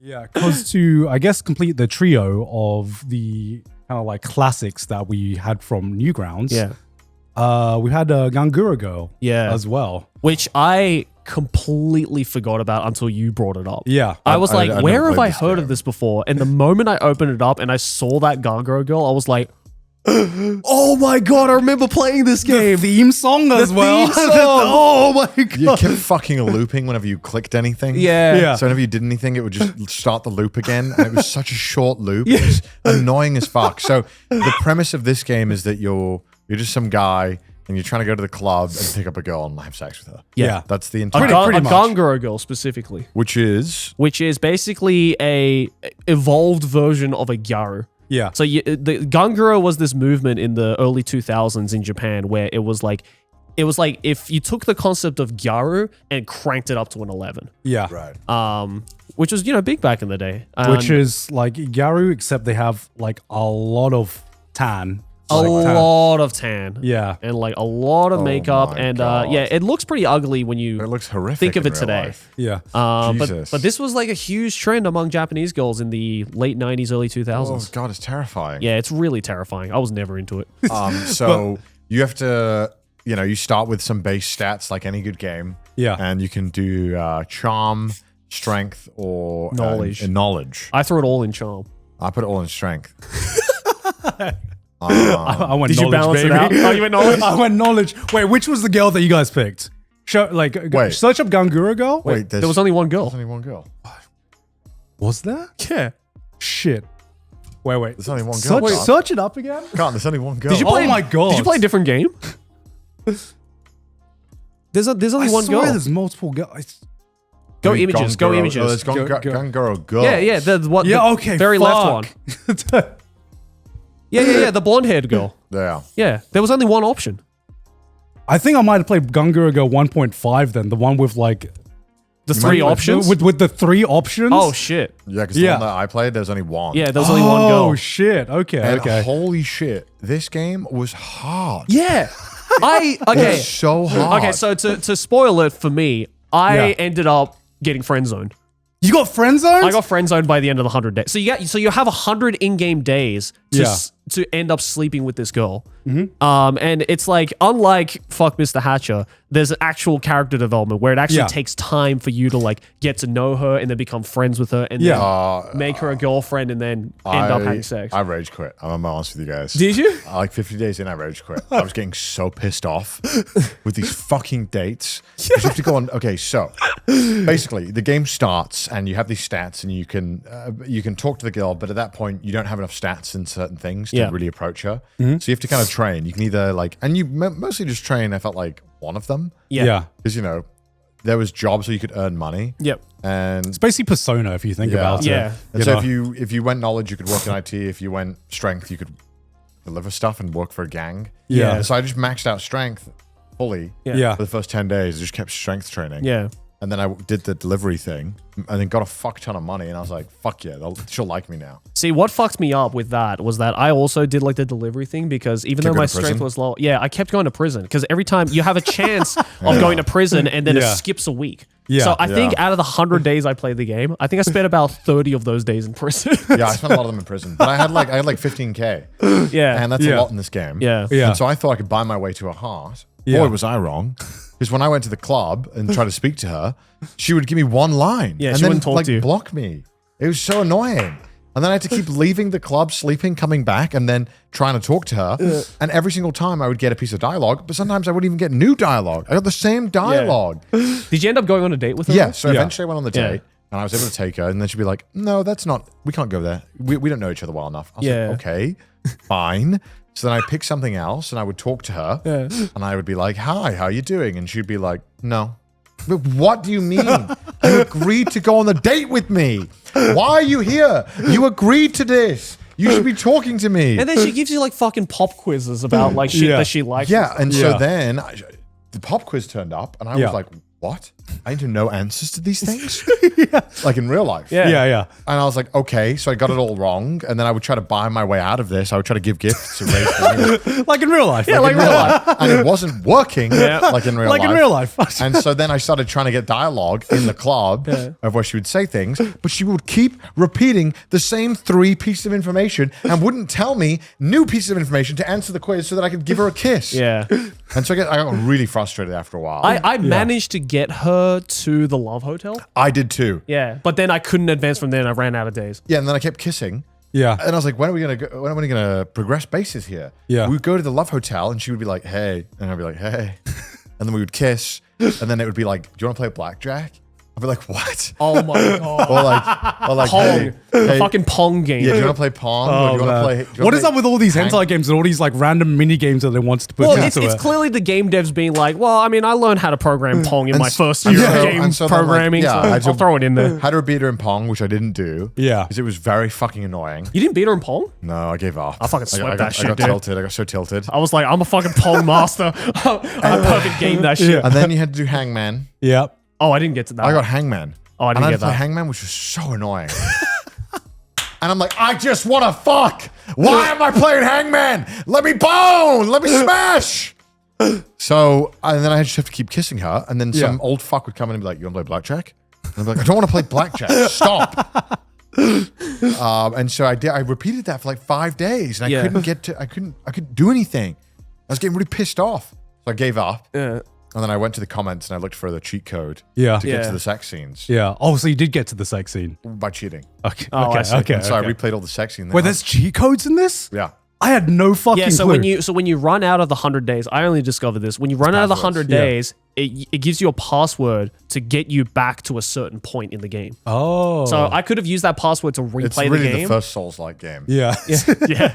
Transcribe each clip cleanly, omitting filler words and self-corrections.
Yeah, because to, I guess, complete the trio of the kind of like classics that we had from Newgrounds, we had Ganguro Girl as well. Which I completely forgot about until you brought it up. Yeah. I was like, where have I heard game. of this before? And the moment I opened it up and I saw that Ganguro Girl, I was like, oh my God, I remember playing this game. The theme song as well. Theme song. Oh my God. You kept fucking looping whenever you clicked anything. Yeah. So whenever you did anything, it would just start the loop again. And it was such a short loop. It was annoying as fuck. So the premise of this game is that you're just some guy and you're trying to go to the club and pick up a girl and have sex with her. Yeah. That's the A entire Ganguro Girl specifically. Which is basically a evolved version of a Gyaru. Yeah. So the Ganguro was this movement in the early 2000s in Japan where it was like if you took the concept of Gyaru and cranked it up to an 11. Yeah. right. Which was, big back in the day. Which is like Gyaru, except they have like a lot of tan. A lot of tan. Yeah. And like a lot of makeup. my And God. it looks pretty ugly when you It looks horrific. think of in it real today. life. Yeah. Jesus. But this was like a huge trend among Japanese girls in the late 90s, early 2000s. Oh God, it's terrifying. Yeah, it's really terrifying. I was never into it. So you have to, you start with some base stats like any good game. Yeah. And you can do charm, strength, or Knowledge. knowledge. I threw it all in charm. I put it all in strength. I went Did you knowledge, balance it baby. out? Oh, you went knowledge? I went knowledge. Wait, which was the girl that you guys picked? Wait. Search up Ganguro Girl. Wait, There was only one girl. there's only one girl. Was there? Yeah. Shit. Wait. There's only one girl. Search it up again. Can't, there's only one girl. Did you play? Oh my God. Did you play a different game? There's only one girl. There's multiple girls. Go images. Go Ganguro. images. Oh, there's Ganguro girl. Yeah. The one. Yeah. the Okay. Very left one. one. Yeah. The blonde-haired girl. Yeah. Yeah. There was only one option. I think I might have played Ganguro Girl 1.5 then, the one with like The three options. with the three options. Oh shit. Yeah, because the Yeah. one that I played, there's only one. Yeah. There was only one girl. Oh shit. Okay. And okay. holy shit, this game was hard. Yeah. It Okay. was so hard. Okay. So to spoil it for me, I Yeah. ended up getting friend zoned. You got friend zoned? I got friend zoned by the end of the 100 days. So you have 100 in-game days to end up sleeping with this girl. And it's like, unlike Fuck Mr. Hatcher, there's actual character development where it actually takes time for you to like get to know her and then become friends with her and then make her a girlfriend and then end up having sex. I rage quit. I'm honest with you guys. Did you? Like 50 days in, I rage quit. I was getting so pissed off with these fucking dates. 'Cause you have to go on. Okay, so basically, the game starts and you have these stats and you can talk to the girl, but at that point, you don't have enough stats in certain things to really approach her. So you have to kind of train. You can either like, and you mostly just train. I felt like one of them. Yeah. Because there was jobs where you could earn money. Yep. And It's basically Persona if you think about it. Yeah. And so if you went knowledge, you could work in IT. If you went strength, you could deliver stuff and work for a gang. Yeah. So I just maxed out strength fully Yeah. for the first 10 days. I just kept strength training. Yeah. And then I did the delivery thing and then got a fuck ton of money. And I was like, fuck yeah, she'll like me now. See, what fucked me up with that was that I also did like the delivery thing because even though go my to strength prison? was low, I kept going to prison because every time you have a chance of going to prison and then it skips a week. Yeah. So I think out of the 100 days I played the game, I think I spent about 30 of those days in prison. Yeah, I spent a lot of them in prison. But I had like 15K. Yeah. And that's a lot in this game. Yeah. Yeah. And so I thought I could buy my way to her heart. Yeah. Boy, was I wrong. Because when I went to the club and tried to speak to her, she would give me one line. Yeah, and she then wouldn't talk to you. block me. It was so annoying. And then I had to keep leaving the club, sleeping, coming back, and then trying to talk to her. And every single time I would get a piece of dialogue, but sometimes I wouldn't even get new dialogue. I got the same dialogue. Did you end up going on a date with her? Yeah, so eventually I went on the Yeah. date. And I was able to take her, and then she'd be like, no, we can't go there. We don't know each other well enough. I was Yeah. like, okay, fine. So then I picked something else, and I would talk to her, and I would be like, hi, how you doing? And she'd be like, no. But what do you mean? You agreed to go on the date with me. Why are you here? You agreed to this. You should be talking to me. And then she gives you like fucking pop quizzes about like shit that she likes. Yeah, and Yeah. so then the pop quiz turned up, and I was like, what? I need to know answers to these things, like in real life. Yeah. And I was like, okay, so I got it all wrong, and then I would try to buy my way out of this. I would try to give gifts to raise money, Like in real life. like in real life, and it wasn't working, like in real life. Like in real life. And so then I started trying to get dialogue in the club of where she would say things, but she would keep repeating the same 3 pieces of information and wouldn't tell me new pieces of information to answer the quiz so that I could give her a kiss. Yeah. And so I got really frustrated after a while. I managed to get her to the Love Hotel. I did too. Yeah. But then I couldn't advance from there and I ran out of days. Yeah, and then I kept kissing. Yeah. And I was like, when are we gonna progress bases here? Yeah. We would go to the Love Hotel and she would be like, hey. And I'd be like, hey. And then we would kiss. And then it would be like, do you want to play blackjack? I'd be like, what? Oh my God. Or like Pong. hey, The fucking Pong game. yeah, do you want to play Pong? Or do you want to play? What is up with all these hentai games and all these like random mini games that they want to put Well, into it's it? clearly the game devs being like, well, I mean, I learned how to program Pong in my first year of game programming, so I'll throw it in there. Had her beat her in Pong, which I didn't do. Yeah. Because it was very fucking annoying. You didn't beat her in Pong? No, I gave up. I fucking swept I that shit, I got dude. tilted. I got so tilted. I was like, I'm a fucking Pong master. I perfect game that shit. And then you had to do Hangman. Yeah. Oh, I didn't get to that. I got Hangman. Oh, I didn't and I get had to play that. Hangman, which was so annoying. And I'm like, I just want to fuck. Why am I playing Hangman? Let me bone. Let me smash. So, and then I just have to keep kissing her. And then some old fuck would come in and be like, you want to play blackjack? And I'm like, I don't want to play blackjack. Stop. And so I did. I repeated that for like 5 days. And I couldn't get to, I couldn't do anything. I was getting really pissed off. So I gave up. Yeah. And then I went to the comments and I looked for the cheat code to Yeah. get to the sex scenes Yeah. Oh, so you did get to the sex scene. by cheating. Okay. Oh, I see. Okay. And so I okay. replayed all the sex scenes. Wait, there's cheat codes in this? Yeah. I had no fucking Yeah, so clue. when you run out of the 100 days, I only discovered this. When you run out of the 100 Yeah. days, it gives you a password to get you back to a certain point in the game. Oh. So I could have used that password to replay It's really the game. the first Souls-like game. yeah. Yeah.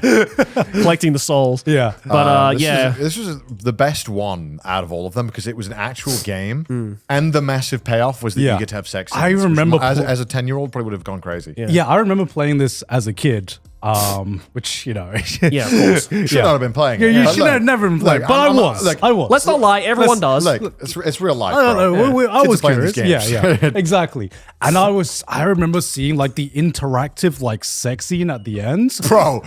Collecting the souls. Yeah. But This was the best one out of all of them because it was an actual game, and the massive payoff was that Yeah. you get to have sex. I scenes, which remember as a 10-year-old probably would have gone crazy. Yeah, I remember playing this as a kid. Which, you know. Yeah, of course. Should not have been playing. Yeah, it. you But should have never been playing. look, But I'm I not- was. look, I was. Let's not lie, everyone does. Look, it's real life. I don't bro. know. I Kids was are playing these curious. games. Yeah, exactly. And I remember seeing like the interactive like sex scene at the end. Bro.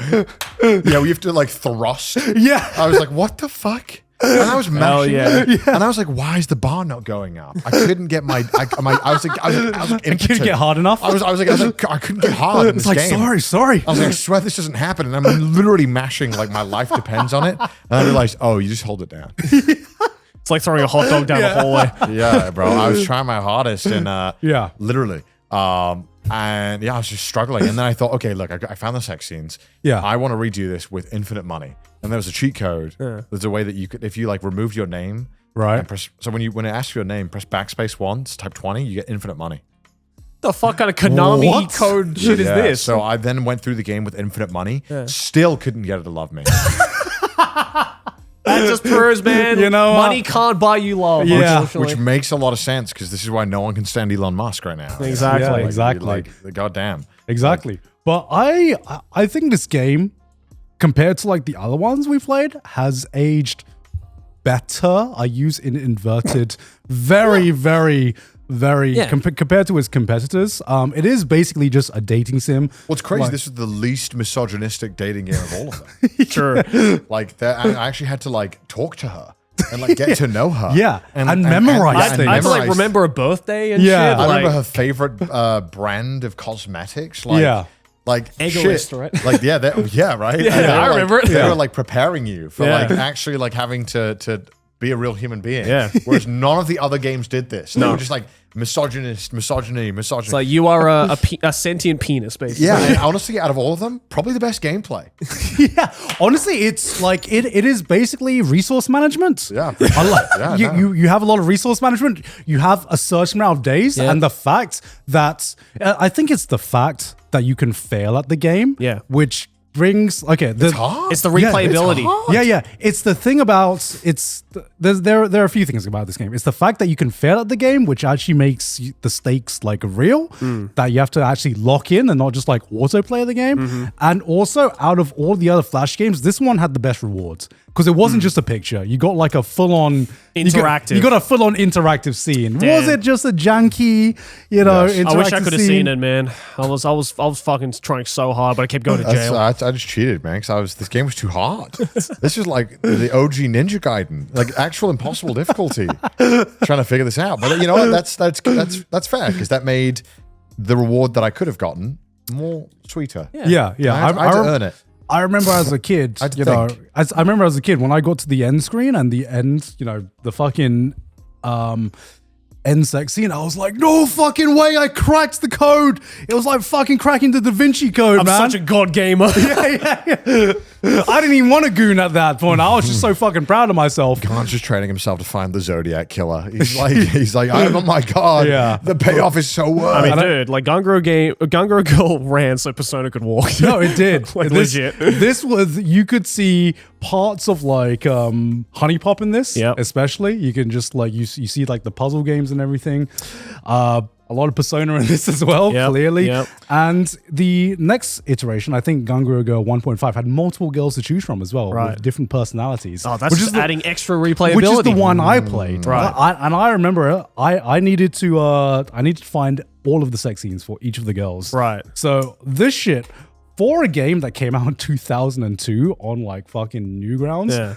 Yeah, we have to like thrust. Yeah. I was like, what the fuck? And I was mashing yeah. it. And I was like, why is the bar not going up? I couldn't get I was like I couldn't get hard enough. I was like, I couldn't get hard in It's this like, game. sorry. I was like, I swear this doesn't happen. And I'm literally mashing like my life depends on it. And I realized, oh, you just hold it down. It's like throwing a hot dog down the hallway. Yeah, bro. I was trying my hardest and Yeah. literally. And yeah, I was just struggling. And then I thought, okay, look, I found the sex scenes. Yeah. I want to redo this with infinite money. And there was a cheat code. There's a way that you could, if you like removed your name, Right. and press, so when it asks for your name, press backspace once, type 20, you get infinite money. The fuck kind of Konami What? code shit is Yeah, this? So I then went through the game with infinite money. Still couldn't get her to love me. That just proves, man, You know, money can't buy you love. Yeah. unfortunately. Which makes a lot of sense because this is why no one can stand Elon Musk right now. Exactly. Yeah, Like, exactly. Like, goddamn. Exactly. But I think this game, compared to like the other ones we played, has aged better. I use in inverted very, very, very Yeah. compared to its competitors. It is basically just a dating sim. What's crazy, Like- this is the least misogynistic dating game of all of them. Sure. Like, I actually had to like talk to her and like get to know her. Yeah, and memorize things. I had to like memorize- remember a birthday and Yeah. shit. I like, remember her favorite brand of cosmetics. Like, Yeah. Like Egoist, shit. right? Like yeah, right. Yeah, And they were, I like, remember it. They Yeah. were like preparing you for Yeah. like actually like having to be a real human being. Yeah. Whereas none of the other games did this. They were just like misogyny. it's like you are a sentient penis, basically. Yeah, and honestly, out of all of them, probably the best gameplay. Yeah, honestly, it's like it is basically resource management. Yeah. Yeah, you have a lot of resource management. You have a certain amount of days, and the fact that I think it's the fact that you can fail at the game. Yeah. which brings It's hard. It's the Yeah, replayability. it's hard. Yeah. It's the thing about there are a few things about this game. It's the fact that you can fail at the game, which actually makes the stakes like real. That you have to actually lock in and not just like autoplay the game. And also, out of all the other Flash games, this one had the best rewards. because it wasn't just a picture. You got like a full-on Interactive. You got a full-on interactive scene. Damn. Was it just a janky, interactive I wish I could have scene? seen it, man. I was fucking trying so hard, but I kept going to jail. I just cheated, man, because this game was too hard. This is like the OG Ninja Gaiden, like actual impossible difficulty. Trying to figure this out, but you know what? That's fair because that made the reward that I could have gotten more sweeter. Yeah. I had to earn it. I remember as a kid, I remember as a kid when I got to the end screen and the end, the fucking end sex scene, I was like, no fucking way, I cracked the code. It was like fucking cracking the Da Vinci Code, I'm man. such a god gamer. Yeah. I didn't even want to goon at that point. I was just so fucking proud of myself. Khan's just training himself to find the Zodiac killer. He's like, oh my god, Yeah. the payoff is so worth. I mean, dude, like Ganguro Girl ran so Persona could walk. No, it did. Like, this, legit. This was, you could see parts of like Honey Pop in this, Yep. especially. You can just like, you see like the puzzle games and everything. A lot of Persona in this as well, Yep, clearly. yep. And the next iteration, I think Ganguro Girl 1.5 had multiple girls to choose from as well, Right. with different personalities. Oh, that's which just is adding extra replayability. which is the one I played. Right. And I remember I needed to find all of the sex scenes for each of the girls. Right. So this shit, for a game that came out in 2002 on like fucking Newgrounds, Yeah.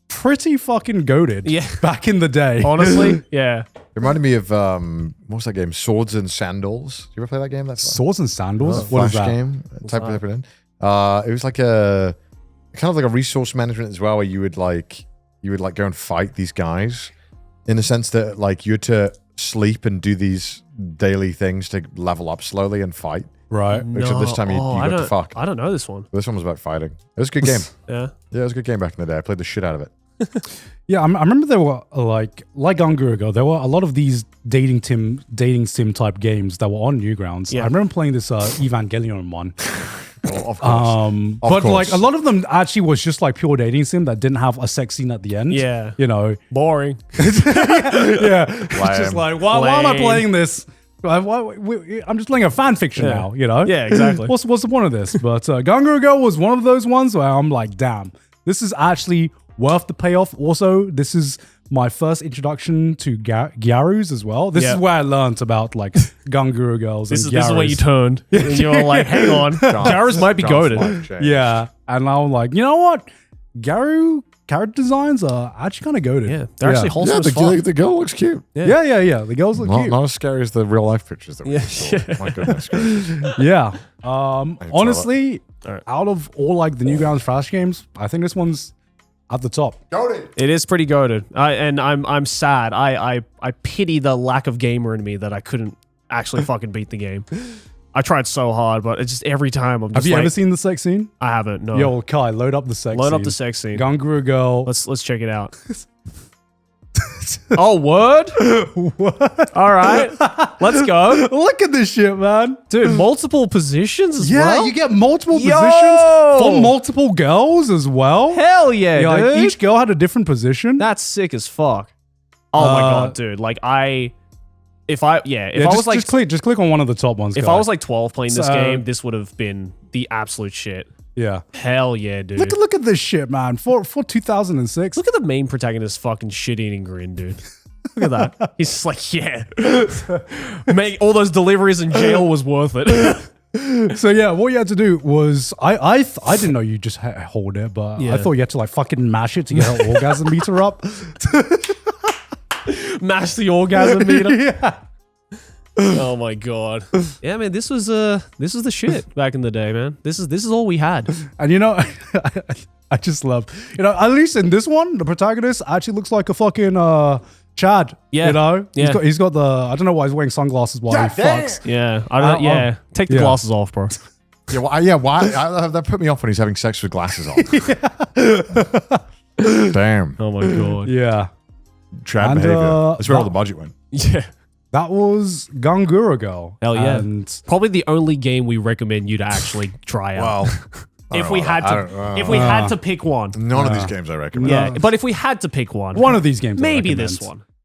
pretty fucking goated. Yeah. Back in the day. Honestly, yeah. It reminded me of what was that game? Swords and Sandals. You ever play that game? That's Swords and Sandals? What Flash is that? game. Type it in. It was like a kind of like a resource management as well, where you would like go and fight these guys, in the sense that like you had to sleep and do these daily things to level up slowly and fight. Right. Except this time you got to fuck. I don't know this one. This one was about fighting. It was a good game. Yeah. Yeah, it was a good game back in the day. I played the shit out of it. Yeah, I remember there were like Ganguro, there were a lot of these dating sim type games that were on Newgrounds. Yeah. I remember playing this Evangelion one. Well, of course. But like a lot of them actually was just like pure dating sim that didn't have a sex scene at the end. Yeah. Boring. Yeah. It's just like, why am I Lame. playing this? I'm just playing a fan fiction now, Yeah, exactly. What's the point of this? But Ganguro Girl was one of those ones where I'm like, damn, this is actually worth the payoff. Also, this is my first introduction to Gyarus as well. This is where I learned about like Ganguro Girls This and is where you turned. And you were like, hang on. Gyaru's might be goated. Yeah. And I'm like, you know what? Gyaru character designs are actually kind of goated. Yeah, they're actually wholesome as fuck. The girl looks cute. Yeah. The girls look cute. Not as scary as the real life pictures that we saw. My goodness gracious. Yeah. Honestly, Alright. out of all like the Newgrounds Flash games, I think this one's at the top. It is pretty goated. I'm sad. I pity the lack of gamer in me that I couldn't actually fucking beat the game. I tried so hard, but it's just every time I'm just Have you ever seen the sex scene? I haven't. No. Yo, Kai, load up the sex scene. Load up the sex scene. Ganguro Girl. Let's check it out. Oh, word? What? All right. Let's go. Look at this shit, man. Dude, multiple positions as well? Yeah, you get multiple Yo! positions for multiple girls as well. Hell yeah, Yeah, dude. like each girl had a different position. That's sick as fuck. Oh my god, dude. Like if I was like just click on one of the top ones. if Kai. I was like 12 playing this So- game, this would have been the absolute shit. yeah. Hell yeah, dude. Look at this shit, man. For 2006. Look at the main protagonist's fucking shit-eating grin, dude. Look at that. He's just like, yeah. Make all those deliveries in jail was worth it. So yeah, what you had to do was I didn't know you just hold it, but Yeah. I thought you had to like fucking mash it to get her orgasm meter up. Mash the orgasm meter. Yeah. Oh my god. Yeah, man, this was the shit back in the day, man. This is all we had. And I just love, at least in this one, the protagonist actually looks like a fucking Chad. Yeah. Yeah. He's got the, I don't know why he's wearing sunglasses while he fucks. Yeah. I don't yeah. Take the yeah. glasses off, bro. Yeah, why? That put me off when he's having sex with glasses on. Damn. Oh my god. Yeah. Trap And, behavior. That's where all the budget went. Yeah. That was Ganguro Girl. Hell yeah. And Probably the only game we recommend you to actually try out. Well, if we had to pick one. none of these games I recommend. Yeah, but if we had to pick one, one of these games. I maybe recommend. this one.